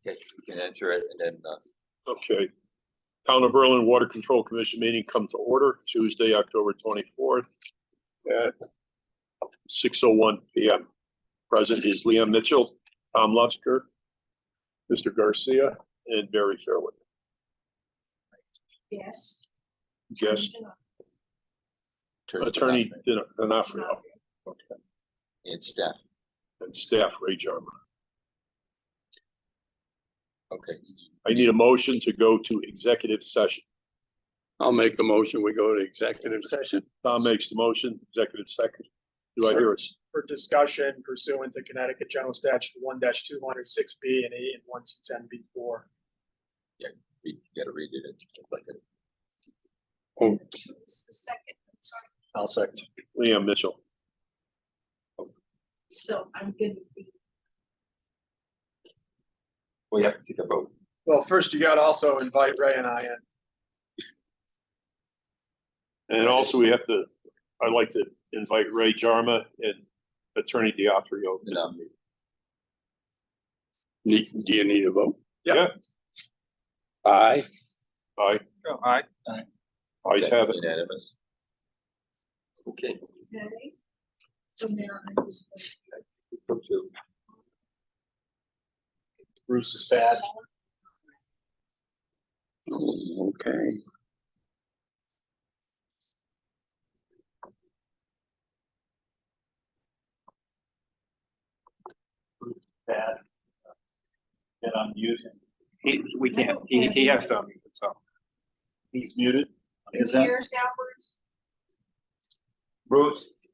Okay, you can enter it and then, Okay. Town of Berlin Water Control Commission meeting come to order Tuesday, October 24th at 6:01 PM. Present is Liam Mitchell, Tom Lutzker, Mr. Garcia, and Barry Fairwood. Yes. Guest Attorney D'Onofrio. Okay. and staff. And staff Ray Jarman. Okay, I need a motion to go to executive session. I'll make a motion. We go to executive session. Tom makes the motion, executive second. Do I hear us? For discussion pursuant to Connecticut General Statute 1-206B and 8 and 1210B4. you gotta read it. Oh, Who's the second? I'm sorry. I'll second. Liam Mitchell. So I'm gonna be, We have to take a vote. Well, first you gotta also invite Ray and I in. And also we have to, I'd like to invite Ray Jarma and Attorney D'Onofrio. No. do you need a vote? Yeah, Aye. aye, Aye. ayes have it. Unanimous. Okay. okay. So now I'm just. Bruce is bad. Okay. Bad. Get unmuted. We can't, he has to unmute himself. He's muted. Is that? Here's now, Bruce. Bruce?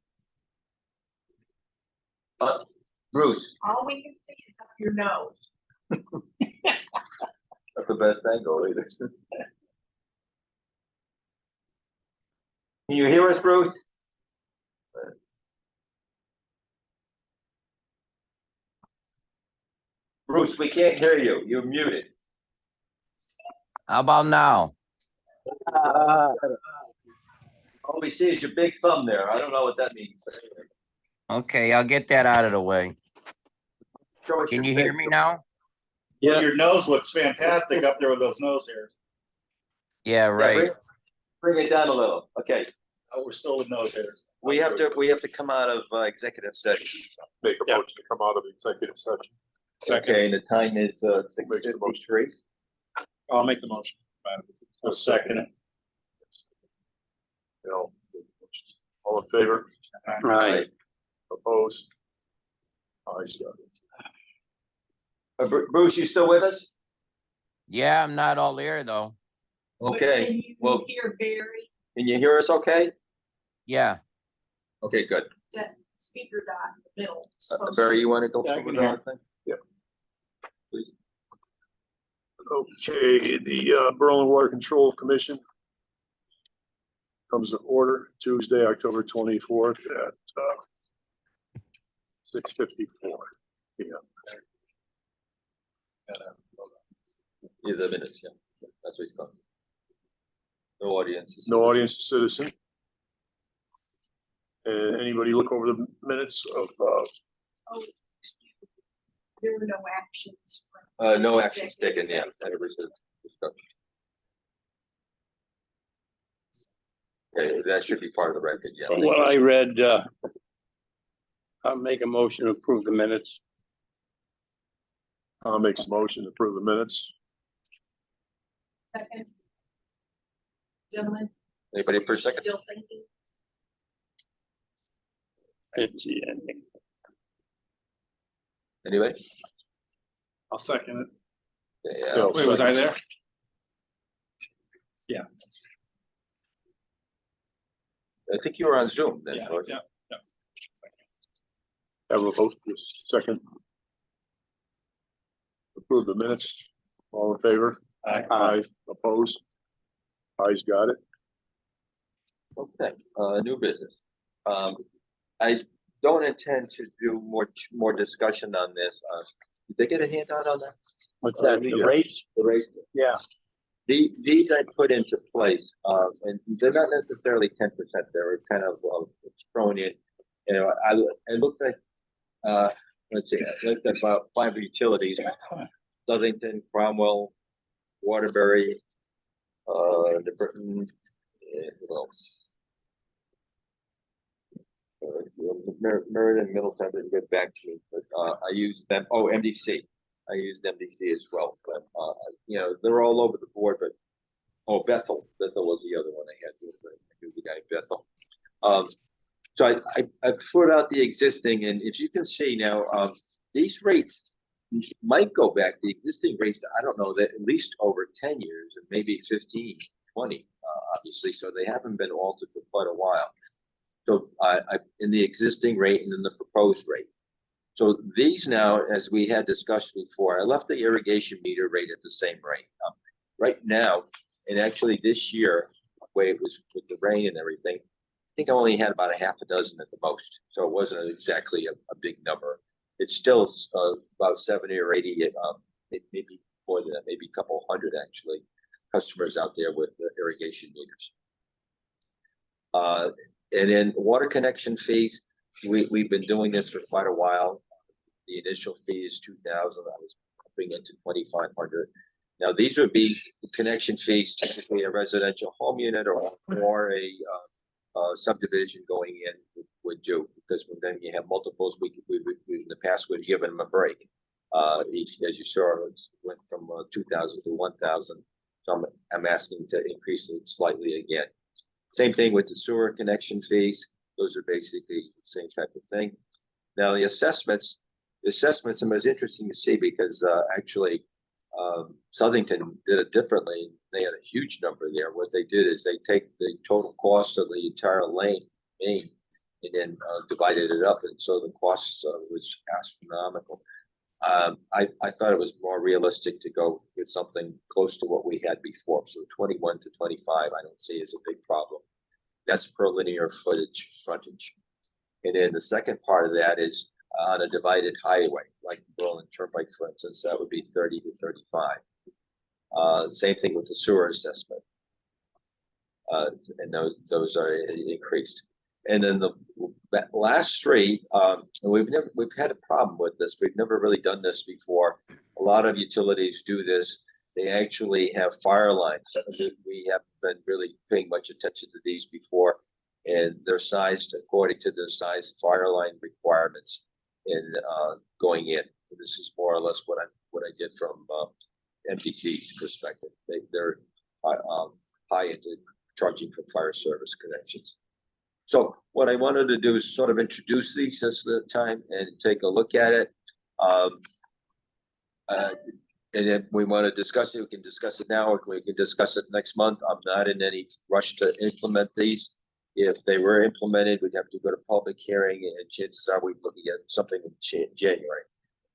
Bruce, All we can see is up your nose. that's the best angle either. Can you hear us, Bruce? Bruce, we can't hear you. You're muted. How about now? All we see is your big thumb there. I don't know what that means. Okay, I'll get that out of the way. Show us Can your you hear big me thumb. now? Yeah. Your nose looks fantastic up there with those nose hairs. Yeah, Yeah, right. bring it down a little. Okay, Oh, we're still with nose hairs. we have to come out of executive session. Make a motion to come out of executive session. Okay, and the time is 6:53. I'll make the motion. I'll second it. All in favor? Right. Opposed? Ayes have it. Bruce, you still with us? Yeah, I'm not all there though. But Okay, can you well, hear Barry, can you hear us okay? Yeah, Okay, good. that speaker dot in the middle? is supposed Barry, to- you want to go Yeah, I through can the hear. whole thing? Yeah. Please. Okay, the Berlin Water Control Commission comes to order Tuesday, October 24th at 6:54 PM. Yeah, the minutes, yeah. That's what he's calling. No audience. No audience, citizen. And anybody look over the minutes of, Oh, excuse me. There were no actions. No actions taken, yeah. That was a discussion. Okay, that should be part of the record, yeah. From what I read, I'll make a motion to approve the minutes. makes a motion to approve the minutes. Second. Gentlemen. Anybody for a second? Still thinking? I didn't see anything. Anybody? I'll second it. Yeah. Wait, was I there? I think you were on Zoom then. Yeah, George. yeah. Have a vote, just a second. Approve the minutes. All in favor? Aye. Opposed? Ayes got it. Okay, new business. I don't intend to do more discussion on this. Did they get a handout on that? What's that, the Yeah. rates? The rate? Yeah. These I put into place, and they're not necessarily 10%. They're kind of thrown in. You know, I looked at, let's see, I looked at about 5 utilities. Southington, Cromwell, Waterbury, New Britain, and what else? Meriden, Middletown didn't get back to me, but I used them. Oh, MDC. I used MDC as well, but you know, they're all over the board. But oh, Bethel. Bethel was the other one I had. I knew the guy Bethel. So I put out the existing, and if you can see now, these rates might go back. The existing rates, I don't know, that at least over 10 years and maybe 15, 20, obviously. So they haven't been altered for quite a while. So I in the existing rate and in the proposed rate. So these now, as we had discussed before, I left the irrigation meter rate at the same rate. Right now, and actually this year, the way it was with the rain and everything, I think I only had about a half a dozen at the most. So it wasn't exactly a big number. It's still about 70 or 80, maybe more than that, maybe a couple hundred actually, customers out there with the irrigation meters. And then water connection fees, we've been doing this for quite a while. The initial fee is 2,000. I was upping it to 2,500. Now these would be connection fees, typically a residential home unit or a subdivision going in would do, because when then you have multiples, we in the past would give them a break. Each, as you saw, it went from 2,000 to 1,000. So I'm asking to increase it slightly again. Same thing with the sewer connection fees. Those are basically the same type of thing. Now the assessments, it was interesting to see because actually Southington did it differently. They had a huge number there. What they did is they take the total cost of the entire main, and then divided it up, and so the costs was astronomical. I thought it was more realistic to go with something close to what we had before. So 21 to 25, I don't see as a big problem. That's per linear frontage. And then the second part of that is on a divided highway, like the Berlin Turnpike, for instance, that would be 30 to 35. Same thing with the sewer assessment. And those are increased. And then the last three, and we've had a problem with this. We've never really done this before. A lot of utilities do this. They actually have fire lines. We haven't been really paying much attention to these before, and they're sized according to the size fire line requirements in going in. And this is more or less what I did from MPC's perspective. They're high into charging for fire service connections. So what I wanted to do is sort of introduce these this time and take a look at it. And if we want to discuss it, we can discuss it now, or we can discuss it next month. I'm not in any rush to implement these. If they were implemented, we'd have to go to public hearing, and chances are we'd looking at something in January.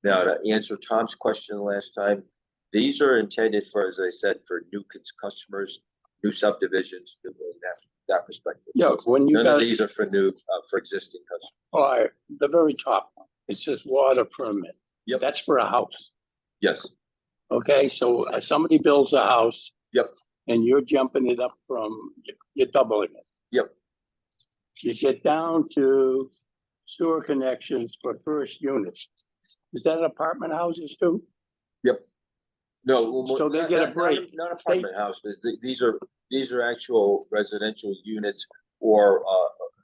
Now, to answer Tom's question last time, these are intended for, as I said, for new customers, new subdivisions, that perspective. Yeah, So when you none of got, these are for new, for existing customers. all right, the very top one, it says water permit. Yep. That's for a house. Yes. Okay, so somebody builds a house. Yep. And you're jumping it up from, you're doubling it. Yep. You get down to sewer connections for first units. Is that apartment houses too? Yep. No. So they get a break. Not apartment houses. These are actual residential units, or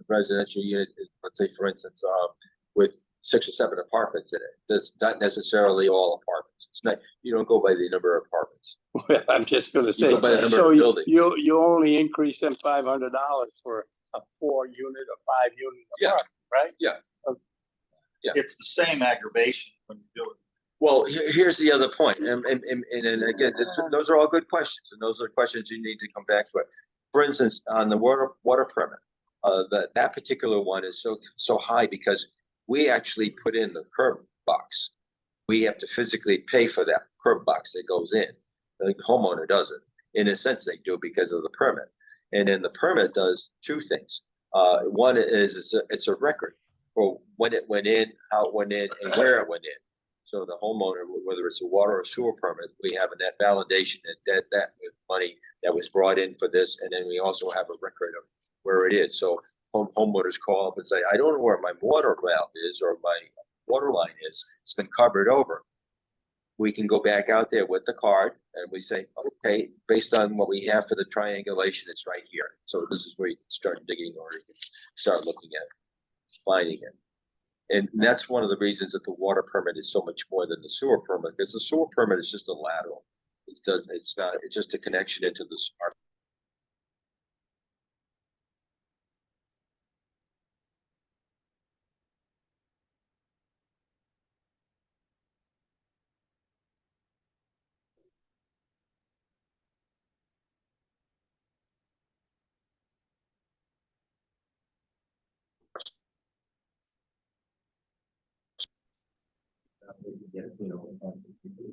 residential unit. Let's say, for instance, with 6 or 7 apartments in it. That's not necessarily all apartments. It's not. You don't go by the number of apartments. Well, I'm just gonna say, go by the number so of buildings. you only increase them $500 for a 4-unit or 5-unit Yeah. apartment, right? Yeah. Yeah. It's the same aggravation when you do it. Well, here's the other point, and again, those are all good questions, and those are questions you need to come back to it. For instance, on the water permit, that particular one is so high because we actually put in the curb box. We have to physically pay for that curb box that goes in. The homeowner doesn't. In a sense, they do because of the permit. And then the permit does 2 things. One is it's a record for when it went in, how it went in, and where it went in. So the homeowner, whether it's a water or sewer permit, we have a net validation that money that was brought in for this, and then we also have a record of where it is. So homeowners call up and say, I don't know where my water valve is or my water line is. It's been covered over. we can go back out there with the card and we say, okay, based on what we have for the triangulation, it's right here. So this is where you can start digging or you can start looking at it, finding it. And that's one of the reasons that the water permit is so much more than the sewer permit, because the sewer permit is just a lateral. It's not, it's just a connection into the smart.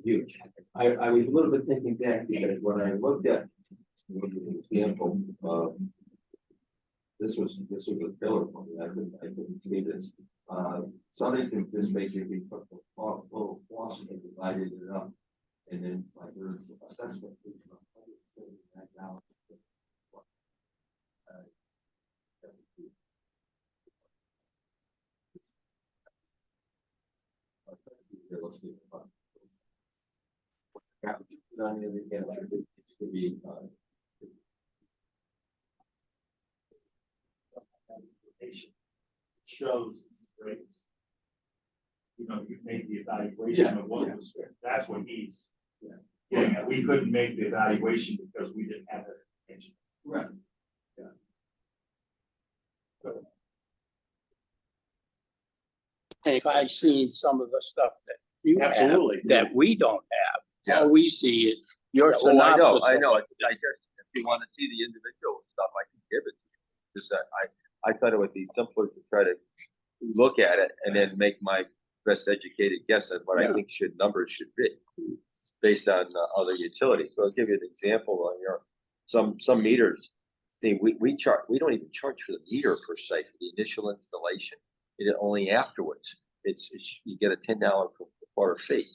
Huge. I was a little bit thinking back because when I looked at the example of this was a filler for me. I couldn't see this. Something just basically put the little faucet and divided it up. And then like there's assessment. On the other hand, it's to be Shows rates. You know, you made the evaluation of what was, that's what he's. Getting at. We couldn't make the evaluation because we didn't have that information. right. If I've seen some of the stuff that you have, Absolutely. that we don't have, Yeah. all we see is your Oh, I know, synopsis I of know. it. I just, if you want to see the individual stuff, I can give it to you. Just that I thought it would be simpler to try to look at it and then make my best educated guess at what I think numbers should be based on other utilities. So I'll give you an example on your, some meters. See, we don't even charge for the meter per se, for the initial installation. It only afterwards. It's you get a $10 per quarter fee.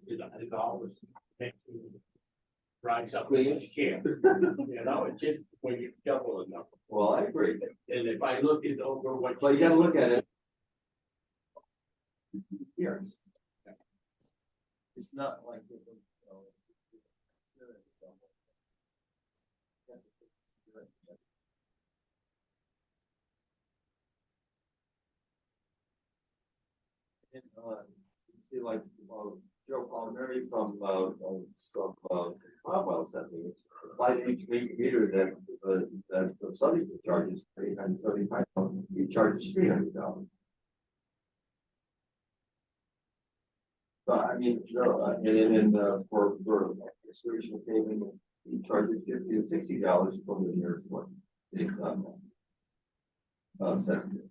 It always rise up as you can. You know, it's just when you double enough. Well, I agree. And if I look it over what. Well, you gotta look at it. Here. It's not like. And, see, like, Joe Palmieri from Cromwell sent me, applied to each meter that the subsidy charges $335, he charges $300. So, I mean, no, and then, for restoration payment, he charges $50 to $60 from the nearest one, based on sensitive.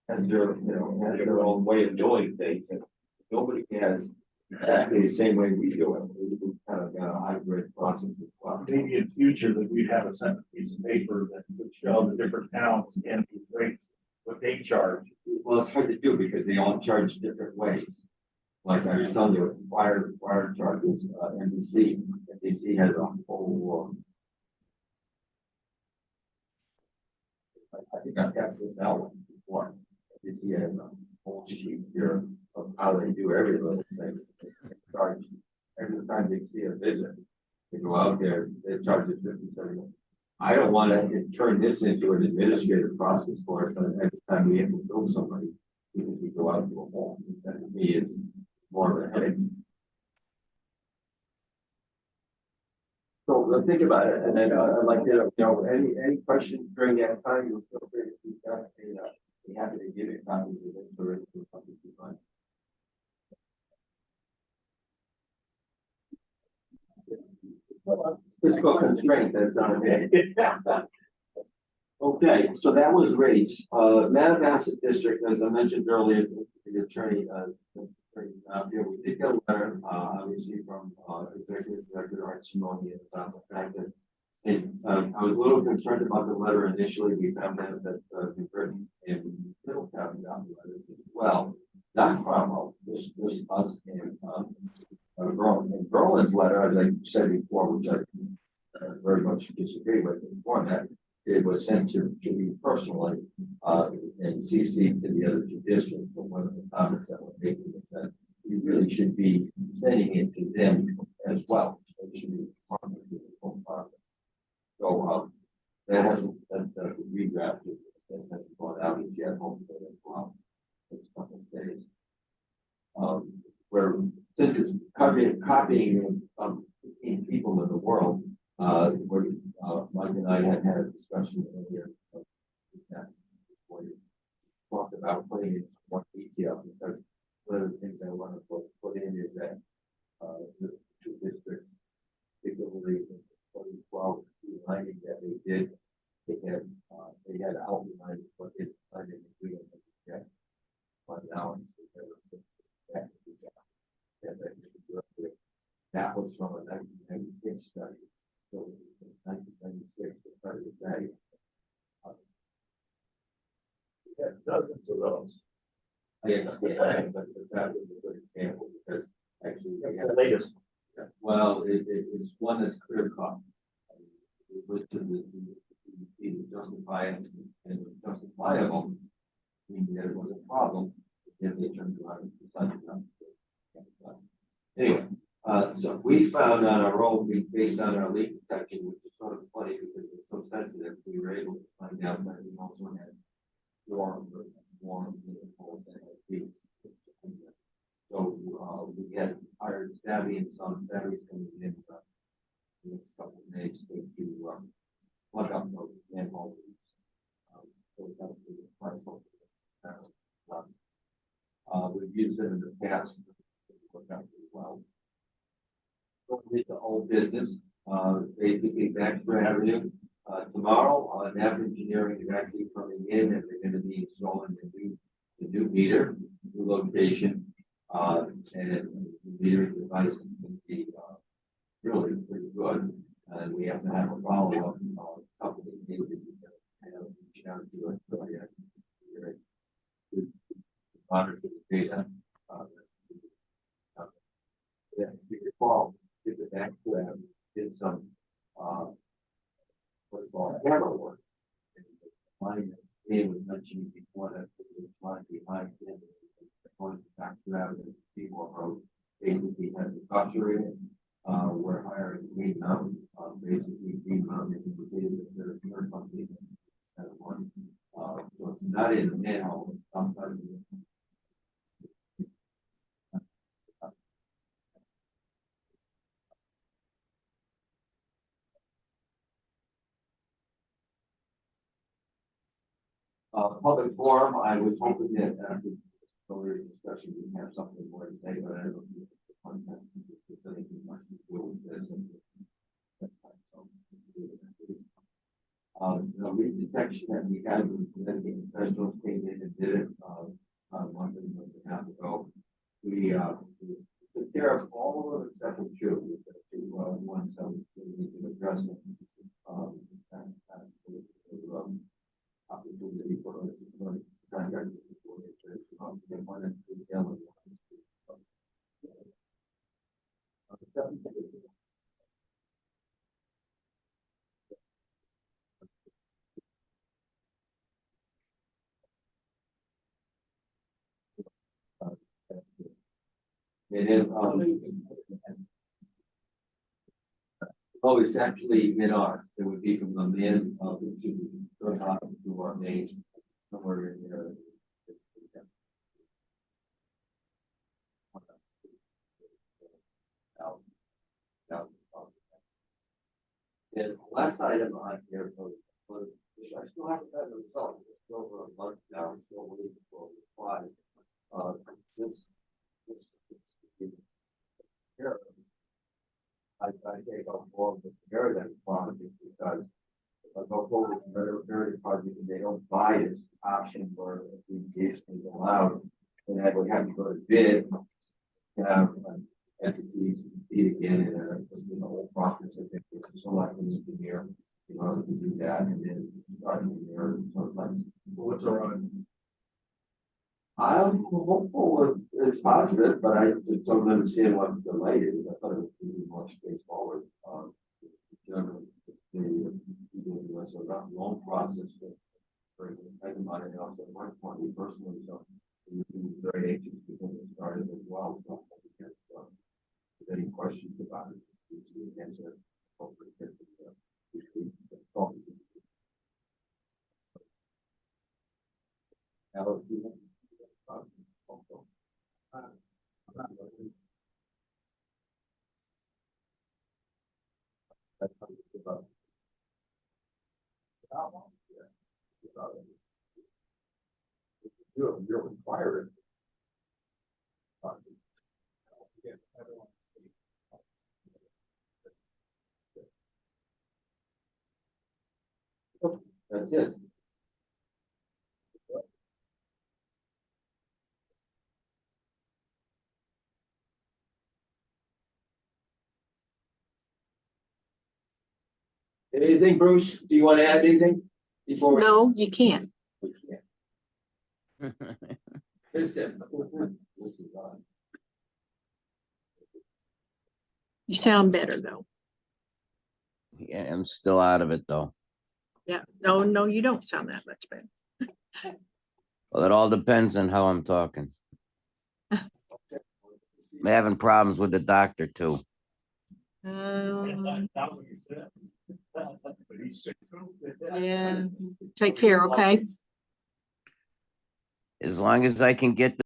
Has their own way of doing things, and nobody has exactly the same way we do it. We kind of got a hybrid process as well. Maybe in future that we'd have a separate piece of paper that would show the different towns and these rates, what they charge. Well, it's hard to do because they all charge different ways. Like I was telling you, fire charges, NBC has a whole. I think I've got this out before. NBC has a whole sheet here of how they do every little thing. They charge every time they see a visit. They go out there, they charge it 50 cents. I don't want to turn this into an administrative process for us. And every time we have to bill somebody, we go out to a home. That to me is more of a headache. So let's think about it, and then I'd like to, any questions during that time, you feel free to speak up. Be happy to give you copies of it or something to find. Physical constraint, that's not it. Okay, so that was rates. Manabasset District, as I mentioned earlier, the attorney Yeah, we did get a letter, obviously from, Executive Director Art Simone about the fact that I was a little concerned about the letter initially. We found out that, the Britain in Middletown got the letter as well. Not Cromwell, just us and, Berlin. And Berlin's letter, as I said before, which I very much disagree with, before that, it was sent to me personally, and CC to the other two districts. But one of the comments that were making is that you really should be sending it to them as well. It should be part of the whole process. So, that hasn't, that's redrafted, that hasn't gone out as yet, hopefully as well. Next couple of days. Where, since it's copying in people in the world, where, Mike and I had a discussion earlier. That, where we talked about putting it more detail, because one of the things I want to put in is that, the two districts, particularly in 2012, reminding that they had outlined what they planned to do in the project. But now it's, that was from a 1996 study. So in 1996, the present day. We had dozens of those. I understand, but that was a good example because actually. That's the latest. Well, it's one that's clear cut. It was to the justifiable and justifiable, meaning that it was a problem, if they turned around and decided not to. Anyway, so we found on our own, based on our leak detection, which is sort of funny because it was so sensitive, we were able to find out that we also had warm holes that had leaks. So we had hired Savvy and some Savvy's coming in the next couple of days to plug up those manhole leaks. So that was quite we've used it in the past. Worked out pretty well. Going into old business, basically Baxter Avenue. Tomorrow, NAP Engineering is actually coming in and they're going to be installing the new meter, new location, and the metering device is going to be really pretty good. And we have to have a follow-up couple of days and reach out to it. So I monitor the data. Yeah, if you recall, if the back lab did some what's called camera work. Mine was mentioned before that it was lying behind him. Going back to that and Seymour Road, basically has a gusher in it. We're hiring Green Mountain, basically Green Mountain indicated that they're something that one. So it's not in the manhole, it's sometimes. Public forum, I was hoping that after earlier discussion, we have something more to say, but I don't know if the content is anything much to do with this. The leak detection that we had, the professionals came in and did it, a month and a half ago. We took care of all of them except for two, ones that we need to address. Opportunity for us to contact one and two gallons. And then, oh, it's actually in ours. It would be from the man to our main, somewhere in there. And last item on here, I still haven't gotten a result. It's over a month now. I'm still waiting for a reply. This here, I take on board with the Meredith project because if I go forward with the Meredith project and they don't buy this option where the engagement is allowed, then I would have to go to bid. have entities compete again in a whole process. I think it's so like an engineer, you know, to do that and then start engineer. So it's like, What's our on? I'm hopeful it's positive, but I just don't understand what the delay is. I thought it was really more straightforward. Generally, the rest of that long process. I can buy it else at one point, we personally, so we were very anxious to get it started as well. So if any questions about it, we should answer. Hopefully, we should talk. Alex, you have- You're required. That's it. Anything, Bruce? Do you want to add anything before? No, you can't. This is You sound better though. Yeah, I'm still out of it though. Yeah, no, you don't sound that much better. Well, it all depends on how I'm talking. I'm having problems with the doctor too. Yeah, take care, okay? As long as I can get